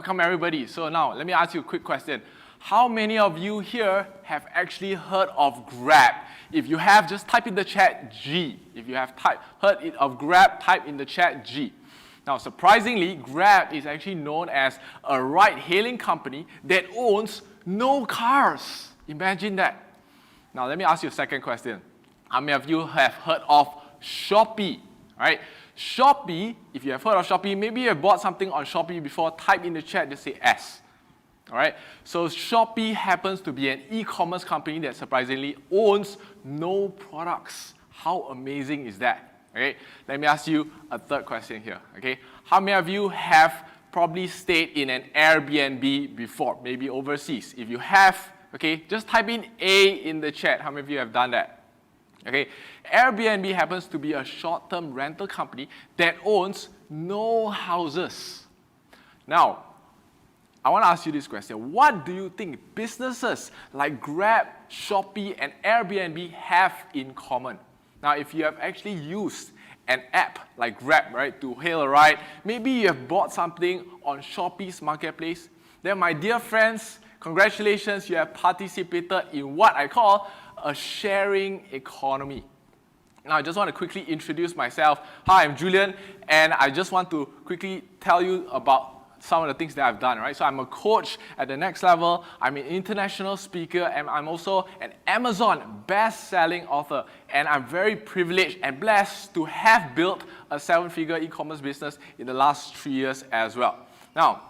Welcome everybody. So now, let me ask you a quick question. How many of you here have actually heard of Grab? If you have, just type in the chat G. If you have heard of Grab, type in the chat G. Now, surprisingly, Grab is actually known as a ride-hailing company that owns no cars. Imagine that. Now, let me ask you a second question. How many of you have heard of Shopee? All right? Shopee, if you have heard of Shopee, maybe you have bought something on Shopee before, type in the chat, just say S. All right? So Shopee happens to be an e-commerce company that surprisingly owns no products. How amazing is that? Okay? Let me ask you a third question here. Okay? How many of you have probably stayed in an Airbnb before, maybe overseas? If you have, okay, just type in A in the chat. How many of you have done that? Okay, Airbnb happens to be a short-term rental company that owns no houses. Now, I want to ask you this question. What do you think businesses like Grab, Shopee, and Airbnb have in common? Now, if you have actually used an app like Grab, right, to hail a ride, maybe you have bought something on Shopee's marketplace, then my dear friends, congratulations, you have participated in what I call a sharing economy. Now, I just want to quickly introduce myself. Hi, I'm Julian, and I just want to quickly tell you about some of the things that I've done, right? So I'm a coach at the next level, I'm an international speaker, and I'm also an Amazon best-selling author. And I'm very privileged and blessed to have built a 7-figure e-commerce business in the last 3 years as well. Now,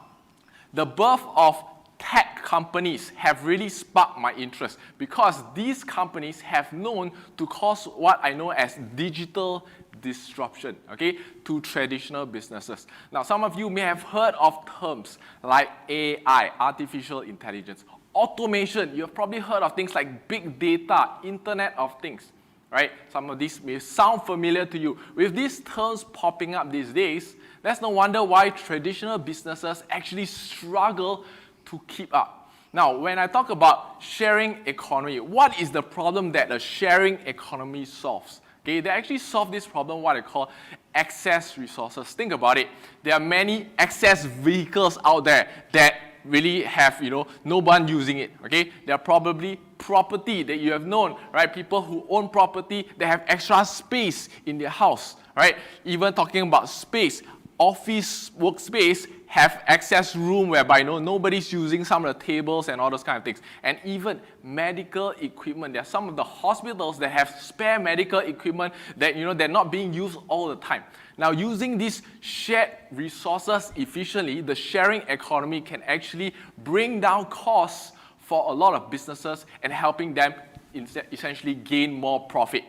the birth of tech companies have really sparked my interest because these companies have known to cause what I know as digital disruption, okay, to traditional businesses. Now, some of you may have heard of terms like AI, artificial intelligence, automation. You have probably heard of things like big data, Internet of Things, right? Some of these may sound familiar to you. With these terms popping up these days, there's no wonder why traditional businesses actually struggle to keep up. Now, when I talk about sharing economy, what is the problem that a sharing economy solves? Okay, they actually solve this problem, what I call excess resources. Think about it. There are many excess vehicles out there that really have, no one using it. Okay, there are probably property that you have known, right? People who own property, they have extra space in their house, right? Even talking about space, office workspace have access room whereby nobody's using some of the tables and all those kind of things. And even medical equipment. There are some of the hospitals that have spare medical equipment that they're not being used all the time. Now, using these shared resources efficiently, the sharing economy can actually bring down costs for a lot of businesses and helping them essentially gain more profit.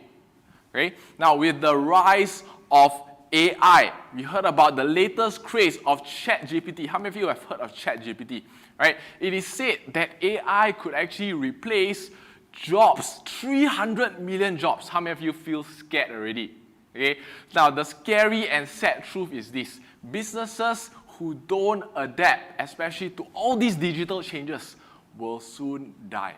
Okay? Now, with the rise of AI, we heard about the latest craze of ChatGPT. How many of you have heard of ChatGPT? Right? It is said that AI could actually replace jobs, 300 million jobs. How many of you feel scared already? Okay? Now, the scary and sad truth is this. Businesses who don't adapt, especially to all these digital changes, will soon die.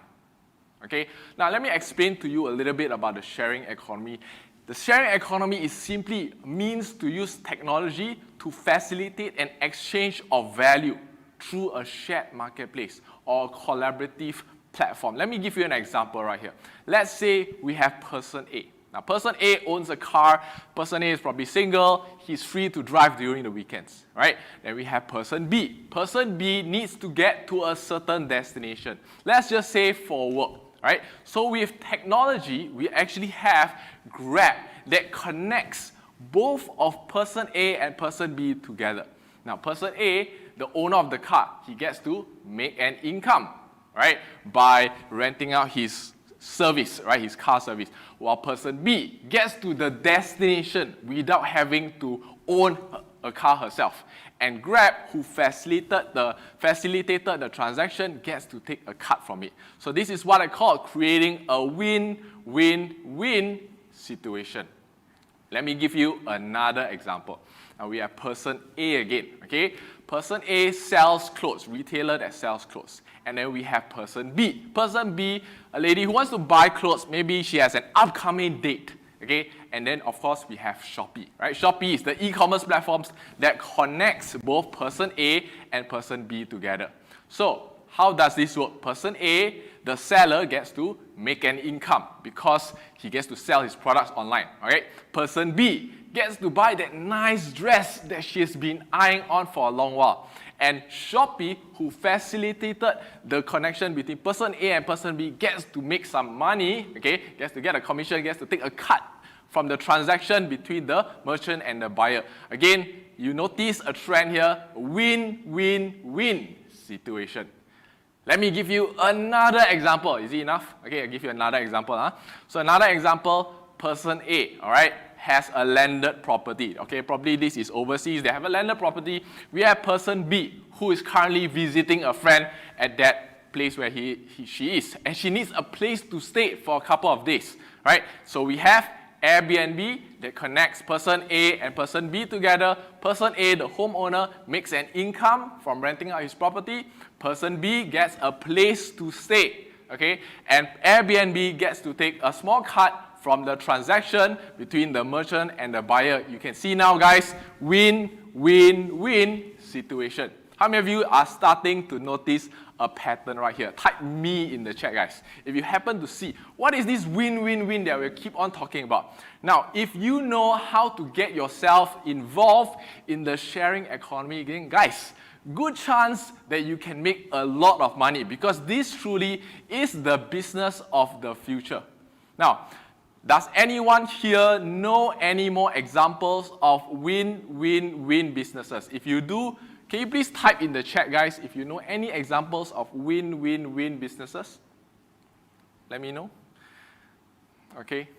Okay? Now, let me explain to you a little bit about the sharing economy. The sharing economy is simply a means to use technology to facilitate an exchange of value through a shared marketplace or a collaborative platform. Let me give you an example right here. Let's say we have person A. Now, person A owns a car. Person A is probably single. He's free to drive during the weekends, right? Then we have person B. Person B needs to get to a certain destination. Let's just say for work. Right? So with technology, we actually have Grab that connects both of person A and person B together. Now, person A, the owner of the car, he gets to make an income, right, by renting out his service, right, his car service, while person B gets to the destination without having to own a car herself. And Grab, who facilitated the transaction, gets to take a cut from it. So this is what I call creating a win-win-win situation. Let me give you another example. Now we have person A again, okay? Person A sells clothes, retailer that sells clothes. And then we have person B. Person B, a lady who wants to buy clothes. Maybe she has an upcoming date. Okay, and then of course we have Shopee, right? Shopee is the e-commerce platforms that connects both person A and person B together. So how does this work? Person A, the seller, gets to make an income because he gets to sell his products online. Alright? Person B gets to buy that nice dress that she's been eyeing on for a long while. And Shopee, who facilitated the connection between person A and person B, gets to make some money, okay? Gets to get a commission, gets to take a cut from the transaction between the merchant and the buyer. Again, you notice a trend here, win-win-win situation. Let me give you another example. Is it enough? Okay, I'll give you another example. So another example, person A, all right, has a landed property. Okay, probably this is overseas. They have a landed property. We have person B, who is currently visiting a friend at that place where she is. And she needs a place to stay for a couple of days, right? So we have Airbnb that connects person A and person B together. Person A, the homeowner, makes an income from renting out his property. Person B gets a place to stay, okay? And Airbnb gets to take a small cut from the transaction between the merchant and the buyer. You can see now, guys, win-win-win situation. How many of you are starting to notice a pattern right here? Type me in the chat, guys, if you happen to see what is this win-win-win that we'll keep on talking about. Now, if you know how to get yourself involved in the sharing economy again, guys, good chance that you can make a lot of money because this truly is the business of the future. Now, does anyone here know any more examples of win-win-win businesses? If you do, can you please type in the chat, guys, if you know any examples of win-win-win businesses? Let me know. Okay.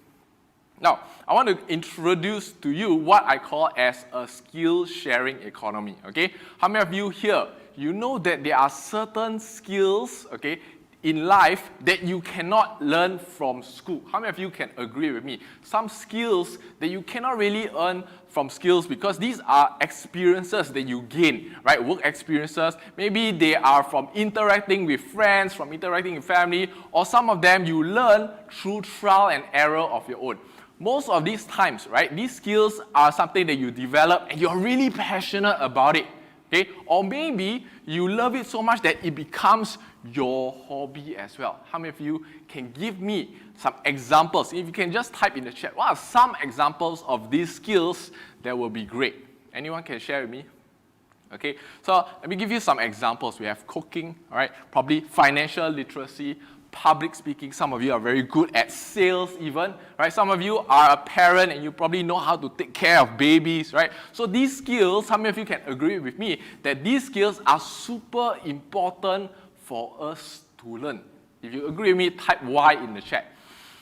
Now, I want to introduce to you what I call as a skill sharing economy. Okay. How many of you here, you know that there are certain skills, okay, in life that you cannot learn from school? How many of you can agree with me? Some skills that you cannot really earn from skills because these are experiences that you gain, right? Work experiences. Maybe they are from interacting with friends, from interacting with family, or some of them you learn through trial and error of your own. Most of these times, right, these skills are something that you develop and you're really passionate about it. Okay? Or maybe you love it so much that it becomes your hobby as well. How many of you can give me some examples? If you can just type in the chat, what are some examples of these skills that will be great? Anyone can share with me? Okay, so let me give you some examples. We have cooking, all right, probably financial literacy, public speaking. Some of you are very good at sales even, right? Some of you are a parent and you probably know how to take care of babies, right? So these skills, how many of you can agree with me that these skills are super important for us to learn? If you agree with me, type Y in the chat.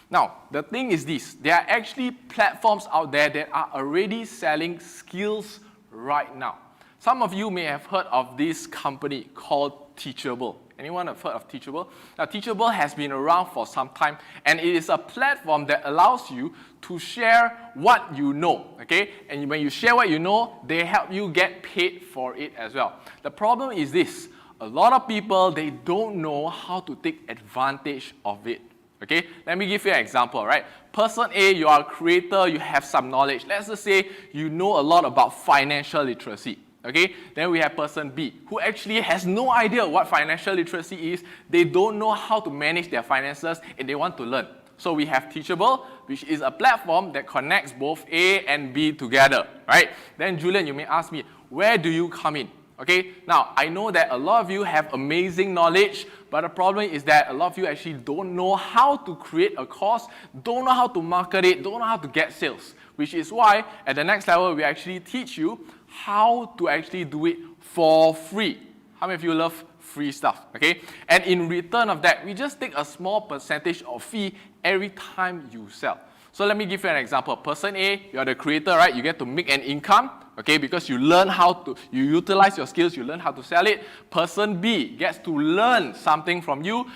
Now, the thing is this, there are actually platforms out there that are already selling skills right now. Some of you may have heard of this company called Teachable. Anyone have heard of Teachable? Now, Teachable has been around for some time, and it is a platform that allows you to share what you know, okay? And when you share what you know, they help you get paid for it as well. The problem is this, a lot of people, they don't know how to take advantage of it, okay? Let me give you an example, right? Person A, you are a creator, you have some knowledge. Let's just say you know a lot about financial literacy. Okay, then we have person B, who actually has no idea what financial literacy is. They don't know how to manage their finances and they want to learn. So we have Teachable, which is a platform that connects both A and B together, right? Then Julian, you may ask me, where do you come in? Okay, now I know that a lot of you have amazing knowledge, but the problem is that a lot of you actually don't know how to create a course, don't know how to market it, don't know how to get sales, which is why at the next level we actually teach you how to actually do it for free. How many of you love free stuff? Okay, and in return of that, we just take a small percentage of fee every time you sell. So let me give you an example. Person A, you're the creator, right? You get to make an income, okay, because you learn how to, you utilize your skills, you learn how to sell it. Person B gets to learn something from you.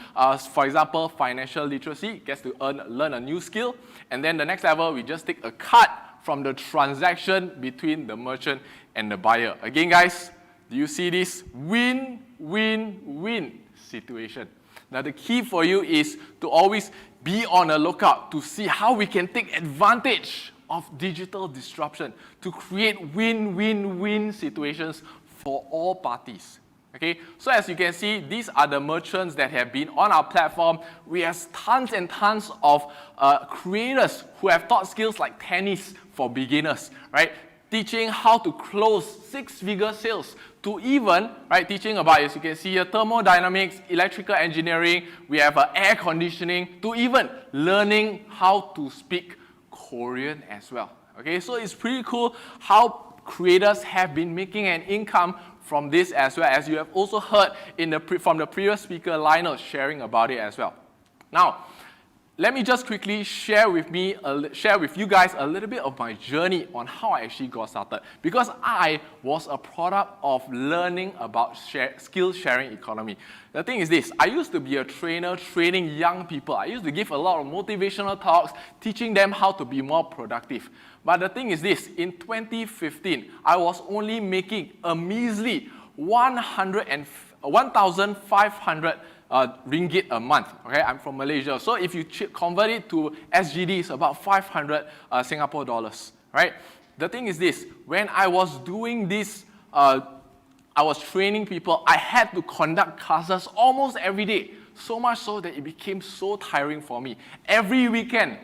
For example, financial literacy, gets to learn a new skill. And then the next level, we just take a cut from the transaction between the merchant and the buyer. Again, guys, do you see this win-win-win situation? Now the key for you is to always be on the lookout to see how we can take advantage of digital disruption to create win-win-win situations for all parties. Okay, so as you can see, these are the merchants that have been on our platform. We have tons and tons of creators who have taught skills like tennis for beginners, right? Teaching how to close six-figure sales, to even, right, teaching about, as you can see here, thermodynamics, electrical engineering, we have air conditioning, to even learning how to speak Korean as well. Okay, so it's pretty cool how creators have been making an income from this as well, as you have also heard from the previous speaker, Lionel, sharing about it as well. Now, let me just quickly share with you guys a little bit of my journey on how I actually got started. Because I was a product of learning about skill sharing economy. The thing is this, I used to be a trainer training young people. I used to give a lot of motivational talks, teaching them how to be more productive. But the thing is this, in 2015, I was only making a measly 1,500 ringgit a month. Okay, I'm from Malaysia. So if you convert it to SGD, it's about 500 Singapore dollars. Right? The thing is this, when I was doing this, I was training people, I had to conduct classes almost every day. So much so that it became so tiring for me. Every weekend,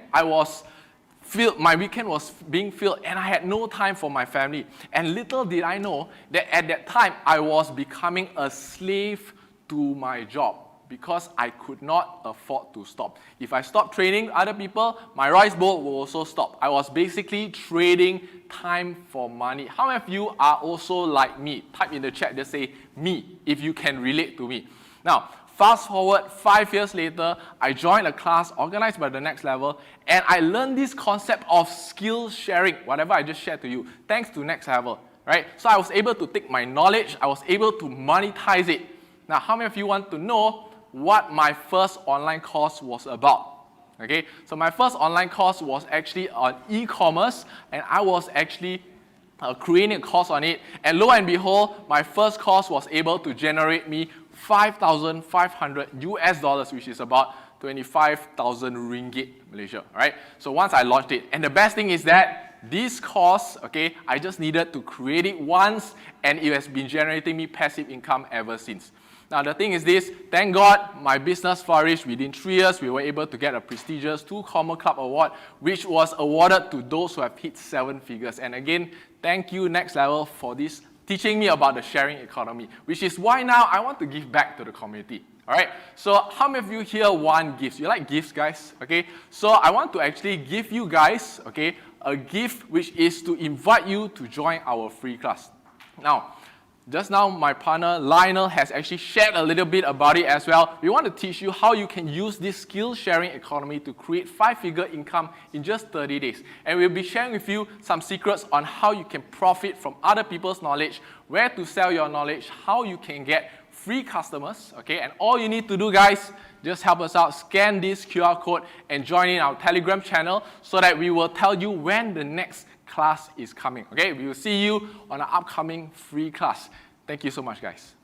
my weekend was being filled and I had no time for my family. And little did I know that at that time, I was becoming a slave to my job because I could not afford to stop. If I stopped training other people, my rice bowl will also stop. I was basically trading time for money. How many of you are also like me? Type in the chat, just say me, if you can relate to me. Now, fast forward 5 years later, I joined a class organized by the Next Level, and I learned this concept of skill sharing, whatever I just shared to you, thanks to Next Level, right? So I was able to take my knowledge, I was able to monetize it. Now, how many of you want to know what my first online course was about? Okay, so my first online course was actually on e-commerce, and I was actually creating a course on it, and lo and behold, my first course was able to generate me 5,500 US dollars, which is about 25,000 ringgit Malaysia, right? So once I launched it, and the best thing is that this course, okay, I just needed to create it once, and it has been generating me passive income ever since. Now the thing is this, thank God my business flourished. Within 3 years, we were able to get a prestigious 2 Comma Club Award, which was awarded to those who have hit 7 figures. And again, thank you Next Level for this, teaching me about the sharing economy, which is why now I want to give back to the community. All right, so how many of you here want gifts? You like gifts, guys? Okay, so I want to actually give you guys, okay, a gift which is to invite you to join our free class. Now, just now, my partner Lionel has actually shared a little bit about it as well. We want to teach you how you can use this skill sharing economy to create 5-figure income in just 30 days. And we'll be sharing with you some secrets on how you can profit from other people's knowledge, where to sell your knowledge, how you can get free customers, okay? And all you need to do, guys, just help us out, scan this QR code and join in our Telegram channel so that we will tell you when the next class is coming. Okay, we will see you on an upcoming free class. Thank you so much, guys.